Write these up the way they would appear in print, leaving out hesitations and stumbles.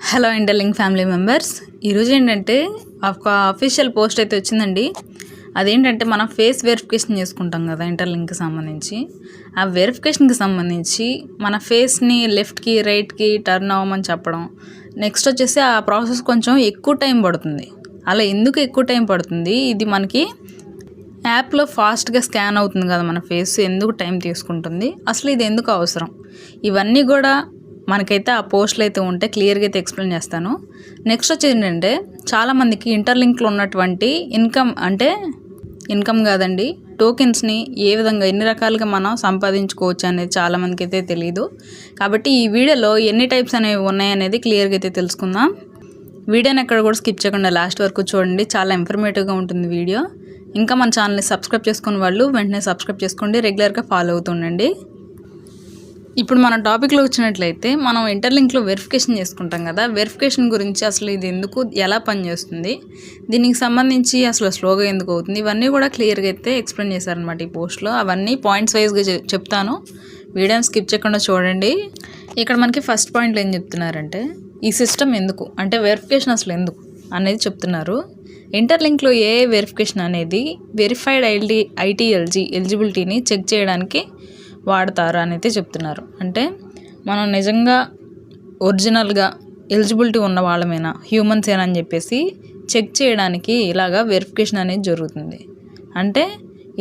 Hello interlink family members, ఈరోజు ఏంటంటే ఒక అఫీషియల్ పోస్ట్ అయితే వచ్చిందండి. అదేంటంటే మనం ఫేస్ వెరిఫికేషన్ చేసుకుంటాం కదా ఇంటర్లింక్కి సంబంధించి. ఆ వెరిఫికేషన్కి సంబంధించి మన ఫేస్ని లెఫ్ట్కి రైట్కి టర్న్ అవ్వమని చెప్పడం. నెక్స్ట్ వచ్చేసి ఆ ప్రాసెస్ కొంచెం ఎక్కువ టైం పడుతుంది. అలా ఎందుకు ఎక్కువ టైం పడుతుంది? ఇది మనకి యాప్లో ఫాస్ట్గా స్కాన్ అవుతుంది కదా మన ఫేస్, ఎందుకు టైం తీసుకుంటుంది, అసలు ఇది ఎందుకు అవసరం, ఇవన్నీ కూడా మనకైతే ఆ పోస్టులు అయితే ఉంటే క్లియర్గా అయితే ఎక్స్ప్లెయిన్ చేస్తాను. నెక్స్ట్ వచ్చి ఏంటంటే చాలామందికి ఇంటర్లింక్లో ఉన్నటువంటి ఇన్కమ్ కాదండి, టోకెన్స్ని ఏ విధంగా ఎన్ని రకాలుగా మనం సంపాదించుకోవచ్చు అనేది చాలామందికి అయితే తెలియదు. కాబట్టి ఈ వీడియోలో ఎన్ని టైప్స్ అనేవి ఉన్నాయనేది క్లియర్గా అయితే తెలుసుకుందాం. వీడియోని ఎక్కడ కూడా స్కిప్ చేయకుండా లాస్ట్ వరకు చూడండి, చాలా ఇన్ఫర్మేటివ్గా ఉంటుంది వీడియో. ఇంకా మన ఛానల్ని సబ్స్క్రైబ్ చేసుకునే వాళ్ళు వెంటనే సబ్స్క్రైబ్ చేసుకోండి, రెగ్యులర్గా ఫాలో అవుతుండండి. ఇప్పుడు మన టాపిక్లో వచ్చినట్లయితే మనం ఇంటర్లింక్లో వెరిఫికేషన్ చేసుకుంటాం కదా. వెరిఫికేషన్ గురించి అసలు ఇది ఎందుకు, ఎలా పనిచేస్తుంది, దీనికి సంబంధించి అసలు స్లోగా ఎందుకు అవుతుంది, ఇవన్నీ కూడా క్లియర్గా అయితే ఎక్స్ప్లెయిన్ చేశారనమాట ఈ పోస్ట్లో. అవన్నీ పాయింట్స్ వైజ్గా చెప్తాను, వీడియోని స్కిప్ చేయకుండా చూడండి. ఇక్కడ మనకి ఫస్ట్ పాయింట్లో ఏం చెప్తున్నారంటే ఈ సిస్టమ్ ఎందుకు అంటే వెరిఫికేషన్ అసలు ఎందుకు అనేది చెప్తున్నారు. ఇంటర్లింక్లో ఏ వెరిఫికేషన్ అనేది వెరిఫైడ్ ఐటీఎల్జీ ఎలిజిబిలిటీని చెక్ చేయడానికి వాడతారు అని అయితే చెప్తున్నారు. అంటే మనం నిజంగా ఒరిజినల్గా ఎలిజిబిలిటీ ఉన్న వాళ్ళమేనా, హ్యూమన్స్ ఏనా అని చెప్పేసి చెక్ చేయడానికి ఇలాగా వెరిఫికేషన్ అనేది జరుగుతుంది. అంటే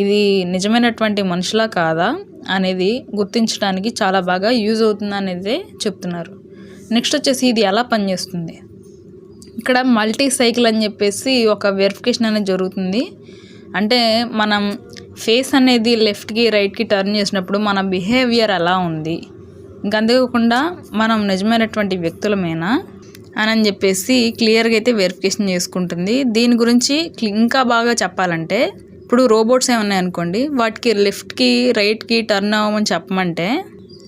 ఇది నిజమైనటువంటి మనుషులా కాదా అనేది గుర్తించడానికి చాలా బాగా యూజ్ అవుతుంది అనేది చెప్తున్నారు. నెక్స్ట్ వచ్చేసి ఇది ఎలా పనిచేస్తుంది, ఇక్కడ మల్టీ సైకిల్ అని చెప్పేసి ఒక వెరిఫికేషన్ అనేది జరుగుతుంది. అంటే మనం ఫేస్ అనేది లెఫ్ట్కి రైట్కి టర్న్ చేసినప్పుడు మన బిహేవియర్ ఎలా ఉంది, ఇంకా అంతేకాకుండా మనం నిజమైనటువంటి వ్యక్తులమేనా అని చెప్పేసి క్లియర్గా అయితే వెరిఫికేషన్ చేసుకుంటుంది. దీని గురించి ఇంకా బాగా చెప్పాలంటే ఇప్పుడు రోబోట్స్ ఏమన్నాయి అనుకోండి, వాటికి లెఫ్ట్కి రైట్కి టర్న్ అవ్వమని చెప్పమంటే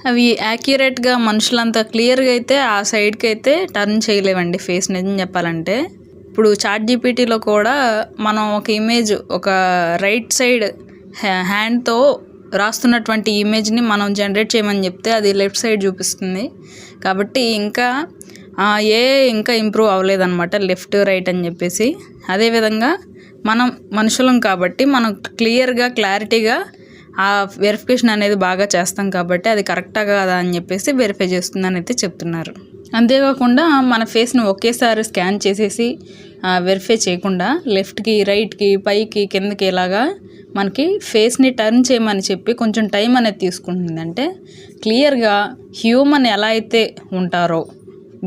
అవి యాక్యురేట్గా మనుషులంతా క్లియర్గా అయితే ఆ సైడ్కి అయితే టర్న్ చేయలేవండి ఫేస్. నిజం చెప్పాలంటే ఇప్పుడు ChatGPTలో కూడా మనం ఒక ఇమేజ్ ఒక రైట్ సైడ్ హ్యాండ్తో రాస్తున్నటువంటి ఇమేజ్ని మనం జనరేట్ చేయమని చెప్తే అది లెఫ్ట్ సైడ్ చూపిస్తుంది. కాబట్టి ఇంకా ఇంకా ఇంప్రూవ్ అవ్వలేదన్నమాట లెఫ్ట్ రైట్ అని చెప్పేసి. అదేవిధంగా మనం మనుషులం కాబట్టి మనం క్లారిటీగా ఆ వెరిఫికేషన్ అనేది బాగా చేస్తాం కాబట్టి అది కరెక్టా కాదా అని చెప్పేసి వెరిఫై చేస్తుందని అయితే చెప్తున్నారు. అంతేకాకుండా మన ఫేస్ని ఒకేసారి స్కాన్ చేసేసి వెరిఫై చేయకుండా లెఫ్ట్కి రైట్కి పైకి కిందకి ఇలాగా మనకి ఫేస్ని టర్న్ చేయమని చెప్పి కొంచెం టైం అనేది తీసుకుంటుంది. అంటే క్లియర్గా హ్యూమన్ ఎలా అయితే ఉంటారో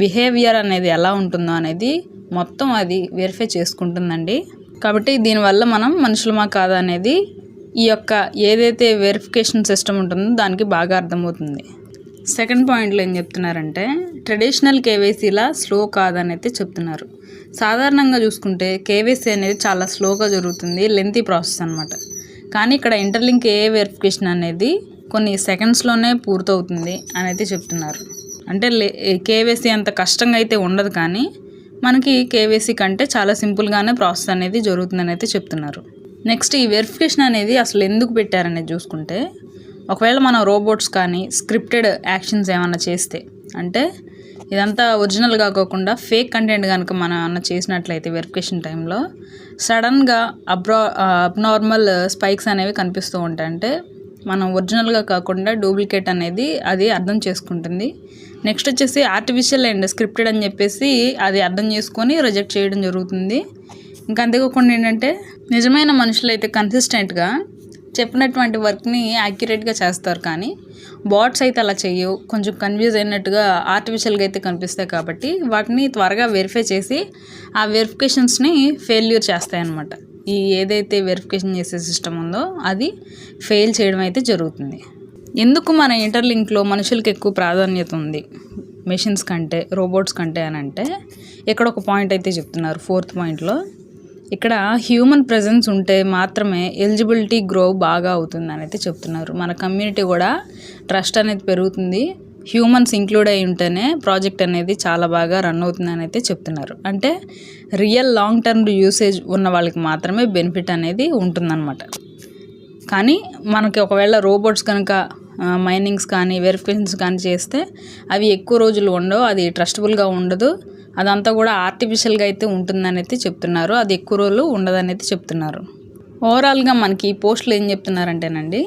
బిహేవియర్ అనేది ఎలా ఉంటుందో అనేది మొత్తం అది వెరిఫై చేసుకుంటుందండి. కాబట్టి దీనివల్ల మనం మనుషులమా కాదా అనేది ఈ యొక్క ఏదైతే వెరిఫికేషన్ సిస్టమ్ ఉంటుందో దానికి బాగా అర్థమవుతుంది. సెకండ్ పాయింట్లో ఏం చెప్తున్నారంటే ట్రెడిషనల్ కేవైసీలా స్లో కాదని అయితే చెప్తున్నారు. సాధారణంగా చూసుకుంటే కేవైసీ అనేది చాలా స్లోగా జరుగుతుంది, లెంతీ ప్రాసెస్ అనమాట. కానీ ఇక్కడ ఇంటర్లింక్ ఏ వెరిఫికేషన్ అనేది కొన్ని సెకండ్స్లోనే పూర్తవుతుంది అని అయితే చెప్తున్నారు. అంటే కేవైసీ అంత కష్టంగా అయితే ఉండదు, కానీ మనకి కేవైసీ కంటే చాలా సింపుల్గానే ప్రాసెస్ అనేది జరుగుతుందని అయితే చెప్తున్నారు. నెక్స్ట్ ఈ వెరిఫికేషన్ అనేది అసలు ఎందుకు పెట్టారనేది చూసుకుంటే, ఒకవేళ మనం రోబోట్స్ కానీ స్క్రిప్టెడ్ యాక్షన్స్ ఏమన్నా చేస్తే, అంటే ఇదంతా ఒరిజినల్గా కాకుండా ఫేక్ కంటెంట్ కనుక మనం ఏమన్నా చేసినట్లయితే వెరిఫికేషన్ టైంలో సడన్గా అబ్నార్మల్ స్పైక్స్ అనేవి కనిపిస్తూ ఉంటాయి. అంటే మనం ఒరిజినల్గా కాకుండా డూప్లికేట్ అనేది అది అర్థం చేసుకుంటుంది. నెక్స్ట్ వచ్చేసి ఆర్టిఫిషియల్ అండ్ స్క్రిప్టెడ్ అని చెప్పేసి అది అర్థం చేసుకొని రిజెక్ట్ చేయడం జరుగుతుంది. ఇంకా అంతేకాకుండా ఏంటంటే నిజమైన మనుషులు అయితే కన్సిస్టెంట్గా చెప్పినటువంటి వర్క్ని యాక్యురేట్గా చేస్తారు, కానీ బాట్స్ అయితే అలా చేయవు, కొంచెం కన్ఫ్యూజ్ అయినట్టుగా ఆర్టిఫిషియల్గా అయితే కనిపిస్తాయి. కాబట్టి వాటిని త్వరగా వెరిఫై చేసి ఆ వెరిఫికేషన్స్ని ఫెయిల్యూర్ చేస్తాయి అన్నమాట. ఈ ఏదైతే వెరిఫికేషన్ చేసే సిస్టమ్ ఉందో అది ఫెయిల్ చేయడం అయితే జరుగుతుంది. ఎందుకు మన ఇంటర్లింక్లో మనుషులకి ఎక్కువ ప్రాధాన్యత ఉంది మెషిన్స్ కంటే, రోబోట్స్ కంటే అని అంటే ఇక్కడ ఒక పాయింట్ అయితే చెప్తున్నారు. ఫోర్త్ పాయింట్లో ఇక్కడ హ్యూమన్ ప్రెజెన్స్ ఉంటే మాత్రమే ఎలిజిబిలిటీ గ్రో బాగా అవుతుందని అయితే చెప్తున్నారు. మన కమ్యూనిటీ కూడా ట్రస్ట్ అనేది పెరుగుతుంది, హ్యూమన్స్ ఇంక్లూడ్ అయి ఉంటేనే ప్రాజెక్ట్ అనేది చాలా బాగా రన్ అవుతుందని అయితే చెప్తున్నారు. అంటే రియల్ లాంగ్ టర్మ్ యూసేజ్ ఉన్న వాళ్ళకి మాత్రమే బెనిఫిట్ అనేది ఉంటుందన్నమాట. కానీ మనకి ఒకవేళ రోబోట్స్ కనుక మైనింగ్స్ కానీ వెరిఫికేషన్స్ కానీ చేస్తే అవి ఎక్కువ రోజులు ఉండవు, అది ట్రస్టబుల్గా ఉండదు, అదంతా కూడా ఆర్టిఫిషియల్గా అయితే ఉంటుందని అయితే చెప్తున్నారు, అది ఎక్కువ రోజులు ఉండదని అయితే చెప్తున్నారు. ఓవరాల్గా మనకి ఈ పోస్టులు ఏం చెప్తున్నారంటేనండి,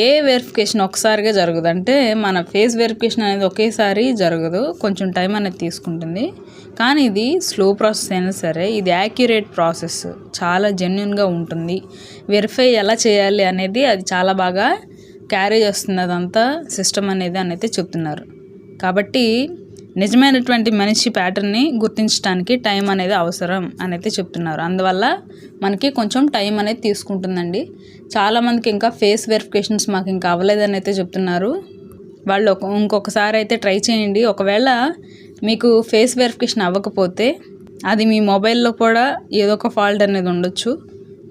ఏ వెరిఫికేషన్ ఒకసారిగా జరగదు, అంటే మన ఫేస్ వెరిఫికేషన్ అనేది ఒకేసారి జరగదు, కొంచెం టైం అనేది తీసుకుంటుంది. కానీ ఇది స్లో ప్రాసెస్ అయినా సరే ఇది యాక్యురేట్ ప్రాసెస్, చాలా జెన్యున్గా ఉంటుంది. వెరిఫై ఎలా చేయాలి అనేది అది చాలా బాగా క్యారీ చేస్తుంది అదంతా సిస్టమ్ అనేది అని అయితే చెప్తున్నారు. కాబట్టి నిజమైనటువంటి మనిషి ప్యాటర్న్ని గుర్తించడానికి టైం అనేది అవసరం అని అయితే చెప్తున్నారు. అందువల్ల మనకి కొంచెం టైం అనేది తీసుకుంటుందండి. చాలామందికి ఇంకా ఫేస్ వెరిఫికేషన్స్ మాకు ఇంకా అవ్వలేదని అయితే చెప్తున్నారు. వాళ్ళు ఇంకొకసారి అయితే ట్రై చేయండి. ఒకవేళ మీకు ఫేస్ వెరిఫికేషన్ అవ్వకపోతే అది మీ మొబైల్లో కూడా ఏదో ఒక ఫాల్ట్ అనేది ఉండొచ్చు.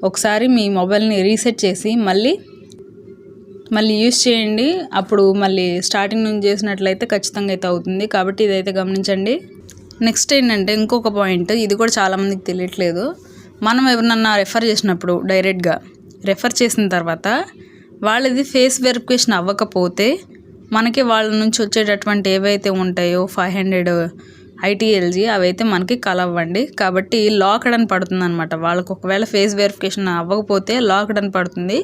ఒకసారి మీ మొబైల్ని రీసెట్ చేసి మళ్ళీ యూస్ చేయండి. అప్పుడు మళ్ళీ స్టార్టింగ్ నుంచి చేసినట్లయితే ఖచ్చితంగా అయితే అవుతుంది. కాబట్టి ఇదైతే గమనించండి. నెక్స్ట్ ఏంటంటే ఇంకొక పాయింట్, ఇది కూడా చాలామందికి తెలియట్లేదు. మనం ఎవరినన్నా రెఫర్ చేసినప్పుడు డైరెక్ట్గా రెఫర్ చేసిన తర్వాత వాళ్ళది ఫేస్ వెరిఫికేషన్ అవ్వకపోతే మనకి వాళ్ళ నుంచి వచ్చేటటువంటి ఏవైతే ఉంటాయో 500 ITLG అవైతే మనకి కలవ్వండి. కాబట్టి లాక్డ్ అని పడుతుంది అనమాట. వాళ్ళకి ఒకవేళ ఫేస్ వెరిఫికేషన్ అవ్వకపోతే లాక్డ్ అని పడుతుంది.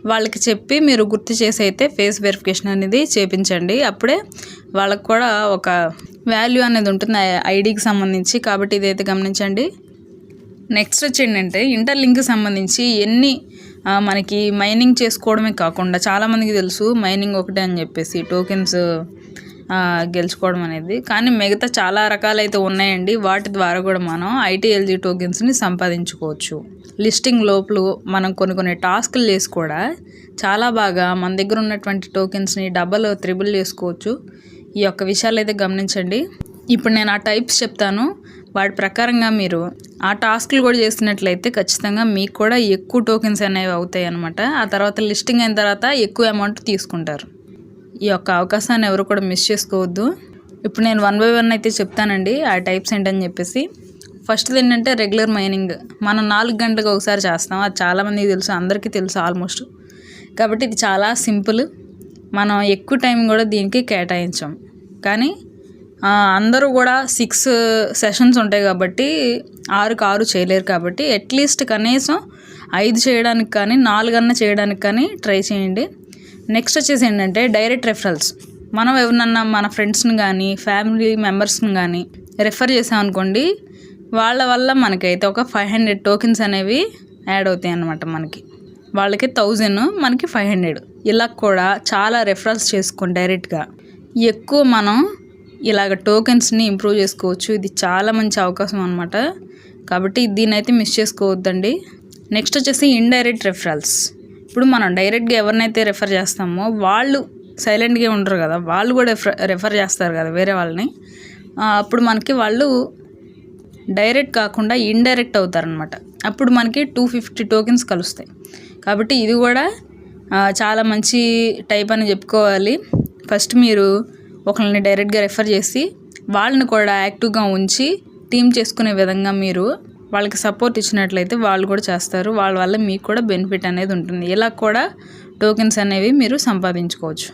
వాళ్ళకి చెప్పి మీరు గుర్తు చేసి అయితే ఫేస్ వెరిఫికేషన్ అనేది చేయించండి. అప్పుడే వాళ్ళకు కూడా ఒక వాల్యూ అనేది ఉంటుంది ఐడికి సంబంధించి. కాబట్టి ఇదైతే గమనించండి. నెక్స్ట్ వచ్చి ఏంటంటే ఇంటర్లింక్కి సంబంధించి మనకి మైనింగ్ చేసుకోవడమే కాకుండా చాలామందికి తెలుసు మైనింగ్ ఒకటే అని చెప్పేసి టోకెన్స్ గెలుచుకోవడం అనేది, కానీ మిగతా చాలా రకాలైతే ఉన్నాయండి. వాటి ద్వారా కూడా మనం ITLG టోకెన్స్ని సంపాదించుకోవచ్చు. లిస్టింగ్ లోపల మనం కొన్ని టాస్క్లు చేసి కూడా చాలా బాగా మన దగ్గర ఉన్నటువంటి టోకెన్స్ని డబల్ త్రిబుల్ చేసుకోవచ్చు. ఈ యొక్క విషయాలు అయితే గమనించండి. ఇప్పుడు నేను ఆ టైప్స్ చెప్తాను, వాటి ప్రకారంగా మీరు ఆ టాస్క్లు కూడా చేసినట్లయితే ఖచ్చితంగా మీకు కూడా ఎక్కువ టోకెన్స్ అనేవి అవుతాయి అన్నమాట. ఆ తర్వాత లిస్టింగ్ అయిన తర్వాత ఎక్కువ అమౌంట్ తీసుకుంటారు. ఈ యొక్క అవకాశాన్ని ఎవరు కూడా మిస్ చేసుకోవద్దు. ఇప్పుడు నేను 1 by 1 అయితే చెప్తానండి ఆ టైప్స్ ఏంటని చెప్పేసి. ఫస్ట్ ఏంటంటే రెగ్యులర్ మైనింగ్. మనం 4 గంటలకు ఒకసారి చేస్తాం, అది చాలామందికి తెలుసు, అందరికీ తెలుసు ఆల్మోస్ట్. కాబట్టి ఇది చాలా సింపుల్, మనం ఎక్కువ టైం కూడా దీనికి కేటాయించాం. కానీ అందరూ కూడా 6 సెషన్స్ ఉంటాయి కాబట్టి 6 చేయలేరు. కాబట్టి అట్లీస్ట్ కనీసం 5 చేయడానికి కానీ 4 చేయడానికి కానీ ట్రై చేయండి. నెక్స్ట్ వచ్చేసి ఏంటంటే డైరెక్ట్ రెఫరల్స్. మనం ఎవరినన్నా మన ఫ్రెండ్స్ని కానీ ఫ్యామిలీ మెంబర్స్ని కానీ రెఫర్ చేసామనుకోండి, వాళ్ళ వల్ల మనకైతే ఒక 500 టోకెన్స్ అనేవి యాడ్ అవుతాయి అన్నమాట. మనకి వాళ్ళకి 1000, మనకి 500. ఇలా కూడా చాలా రెఫరల్స్ చేసుకోండి డైరెక్ట్గా. ఎక్కువ మనం ఇలాగ టోకెన్స్ని ఇంప్రూవ్ చేసుకోవచ్చు. ఇది చాలా మంచి అవకాశం అనమాట. కాబట్టి దీన్ని అయితే మిస్ చేసుకోవద్దండి. నెక్స్ట్ వచ్చేసి ఇండైరెక్ట్ రెఫరల్స్. ఇప్పుడు మనం డైరెక్ట్గా ఎవరినైతే రెఫర్ చేస్తామో వాళ్ళు సైలెంట్గా ఉండరు కదా, వాళ్ళు కూడా రెఫర్ చేస్తారు కదా వేరే వాళ్ళని. అప్పుడు మనకి వాళ్ళు డైరెక్ట్ కాకుండా ఇండైరెక్ట్ అవుతారనమాట. అప్పుడు మనకి 250 టోకెన్స్ కలుస్తాయి. కాబట్టి ఇది కూడా చాలా మంచి టైప్ అని చెప్పుకోవాలి. ఫస్ట్ మీరు ఒకరిని డైరెక్ట్గా రెఫర్ చేసి వాళ్ళని కూడా యాక్టివ్గా ఉంచి టీమ్ చేసుకునే విధంగా మీరు వాళ్ళకి సపోర్ట్ ఇచ్చినట్లయితే వాళ్ళు కూడా చేస్తారు. వాళ్ళ వల్ల మీకు కూడా బెనిఫిట్ అనేది ఉంటుంది. ఇలా కూడా టోకెన్స్ అనేవి మీరు సంపాదించుకోవచ్చు.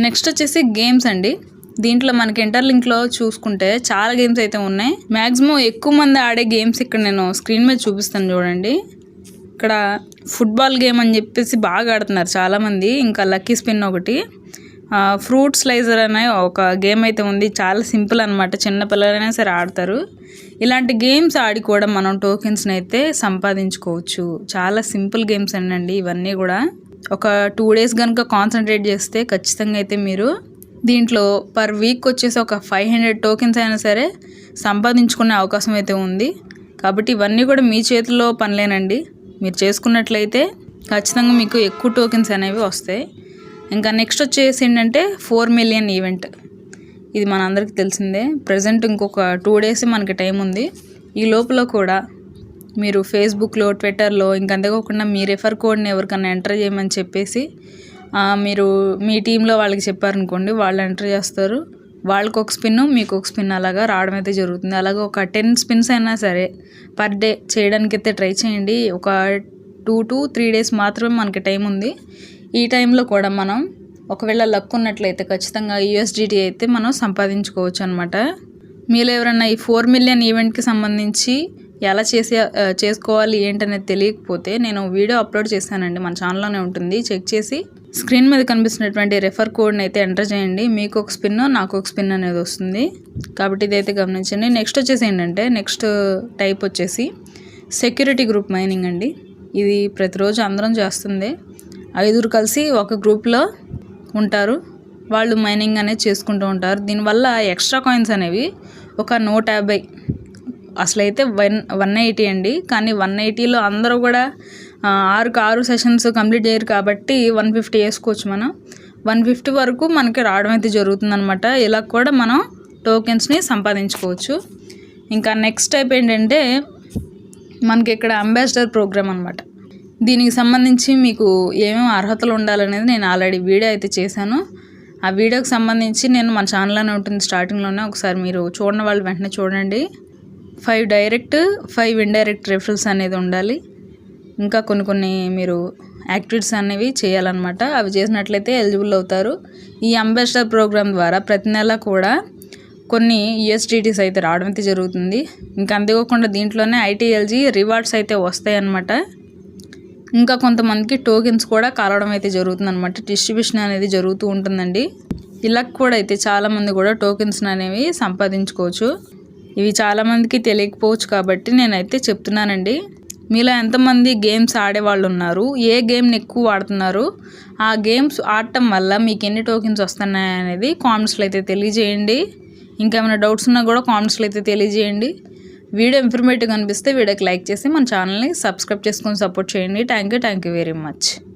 నెక్స్ట్ వచ్చేసి గేమ్స్ అండి. దీంట్లో మనకి ఇంటర్లింక్లో చూసుకుంటే చాలా గేమ్స్ అయితే ఉన్నాయి. మ్యాక్సిమం ఎక్కువ మంది ఆడే గేమ్స్ ఇక్కడ నేను స్క్రీన్ మీద చూపిస్తాను చూడండి. ఇక్కడ ఫుట్బాల్ గేమ్ అని చెప్పేసి బాగా ఆడుతున్నారు చాలామంది. ఇంకా లక్కీ స్పిన్ ఒకటి, ఫ్రూట్ స్లైజర్ అనే ఒక గేమ్ అయితే ఉంది. చాలా సింపుల్ అనమాట, చిన్నపిల్లలైనా సరే ఆడతారు. ఇలాంటి గేమ్స్ ఆడి కూడా మనం టోకెన్స్ని అయితే సంపాదించుకోవచ్చు. చాలా సింపుల్ గేమ్స్ అండి ఇవన్నీ కూడా. ఒక 2 days కనుక కాన్సన్ట్రేట్ చేస్తే ఖచ్చితంగా అయితే మీరు దీంట్లో పర్ వీక్ వచ్చేసి ఒక 500 టోకెన్స్ అయినా సరే సంపాదించుకునే అవకాశం అయితే ఉంది. కాబట్టి ఇవన్నీ కూడా మీ చేతిలో పనిలేనండి. మీరు చేసుకున్నట్లయితే ఖచ్చితంగా మీకు ఎక్కువ టోకెన్స్ అనేవి వస్తాయి. ఇంకా నెక్స్ట్ వచ్చేసి ఏంటంటే 4 million ఈవెంట్. ఇది మనందరికీ తెలిసిందే. ప్రజెంట్ ఇంకొక 2 days మనకి టైం ఉంది. ఈ లోపల కూడా మీరు ఫేస్బుక్లో, ట్విట్టర్లో ఇంకా అంతేకాకుండా మీ రెఫర్ కోడ్ని ఎవరికన్నా ఎంటర్ చేయమని చెప్పేసి మీరు మీ టీంలో వాళ్ళకి చెప్పారనుకోండి, వాళ్ళు ఎంటర్ చేస్తారు. వాళ్ళకి ఒక స్పిన్, మీకు ఒక స్పిన్ అలాగా రావడం అయితే జరుగుతుంది. అలాగే ఒక 10 spins అయినా సరే పర్ డే చేయడానికి అయితే ట్రై చేయండి. ఒక 2 to 3 days మాత్రమే మనకి టైం ఉంది. ఈ టైంలో కూడా మనం ఒకవేళ లక్ ఉన్నట్లయితే ఖచ్చితంగా USDT అయితే మనం సంపాదించుకోవచ్చు అనమాట. మీలో ఎవరైనా ఈ 4 మిలియన్ ఈవెంట్కి సంబంధించి ఎలా చేసుకోవాలి ఏంటనేది తెలియకపోతే నేను వీడియో అప్లోడ్ చేశానండి, మన ఛానల్లోనే ఉంటుంది, చెక్ చేసి స్క్రీన్ మీద కనిపిస్తున్నటువంటి రెఫర్ కోడ్ని అయితే ఎంటర్ చేయండి. మీకు ఒక స్పిన్ నాకు ఒక స్పిన్ అనేది వస్తుంది, కాబట్టి ఇదైతే గమనించండి. నెక్స్ట్ వచ్చేసి ఏంటంటే నెక్స్ట్ టైప్ వచ్చేసి సెక్యూరిటీ గ్రూప్ మైనింగ్ అండి. ఇది ప్రతిరోజు అందరం చేస్తుంది. 5 కలిసి ఒక గ్రూప్లో ఉంటారు, వాళ్ళు మైనింగ్ అనేది చేసుకుంటూ ఉంటారు. దీనివల్ల ఎక్స్ట్రా కాయిన్స్ అనేవి ఒక 150, అసలైతే 180 అండి, కానీ 180లో అందరూ కూడా 6 సెషన్స్ కంప్లీట్ చేయరు కాబట్టి 150 వేసుకోవచ్చు. మనం 150 వరకు మనకి రావడం అయితే జరుగుతుందనమాట. ఇలా కూడా మనం టోకెన్స్ని సంపాదించుకోవచ్చు. ఇంకా నెక్స్ట్ టైప్ ఏంటంటే మనకి ఇక్కడ అంబాసిడర్ ప్రోగ్రామ్ అనమాట. దీనికి సంబంధించి మీకు ఏమేమి అర్హతలు ఉండాలనేది నేను ఆల్రెడీ వీడియో అయితే చేశాను. ఆ వీడియోకి సంబంధించి నేను మన ఛానల్లోనే ఉంటుంది, స్టార్టింగ్లోనే, ఒకసారి మీరు చూడని వాళ్ళు వెంటనే చూడండి. 5 డైరెక్ట్ 5 ఇండైరెక్ట్ రెఫరల్స్ అనేది ఉండాలి. ఇంకా కొన్ని మీరు యాక్టివిటీస్ అనేవి చేయాలన్నమాట. అవి చేసినట్లయితే ఎలిజిబుల్ అవుతారు. ఈ అంబాసిడర్ ప్రోగ్రామ్ ద్వారా ప్రతి నెల కూడా కొన్ని USDTs అయితే రావడం అయితే జరుగుతుంది. ఇంకా అంతేకాకుండా దీంట్లోనే ITLG రివార్డ్స్ అయితే వస్తాయి అన్నమాట. ఇంకా కొంతమందికి టోకెన్స్ కూడా కాలవడం అయితే జరుగుతుంది అనమాట. డిస్ట్రిబ్యూషన్ అనేది జరుగుతూ ఉంటుందండి. ఇలా కూడా అయితే చాలామంది కూడా టోకెన్స్ అనేవి సంపాదించుకోవచ్చు. ఇవి చాలామందికి తెలియకపోవచ్చు కాబట్టి నేనైతే చెప్తున్నానండి. మీలో ఎంతమంది గేమ్స్ ఆడేవాళ్ళు ఉన్నారు, ఏ గేమ్ని ఎక్కువ వాడుతున్నారు, ఆ గేమ్స్ ఆడటం వల్ల మీకు ఎన్ని టోకెన్స్ వస్తున్నాయి అనేది కామెంట్స్లో అయితే తెలియజేయండి. ఇంకేమైనా డౌట్స్ ఉన్నా కూడా కామెంట్స్లో అయితే తెలియజేయండి. వీడియో ఇన్ఫర్మేటివ్గా అనిపిస్తే వీడియోకి లైక్ చేసి మన ఛానల్ని సబ్స్క్రైబ్ చేసుకొని సపోర్ట్ చేయండి. Thank you very much.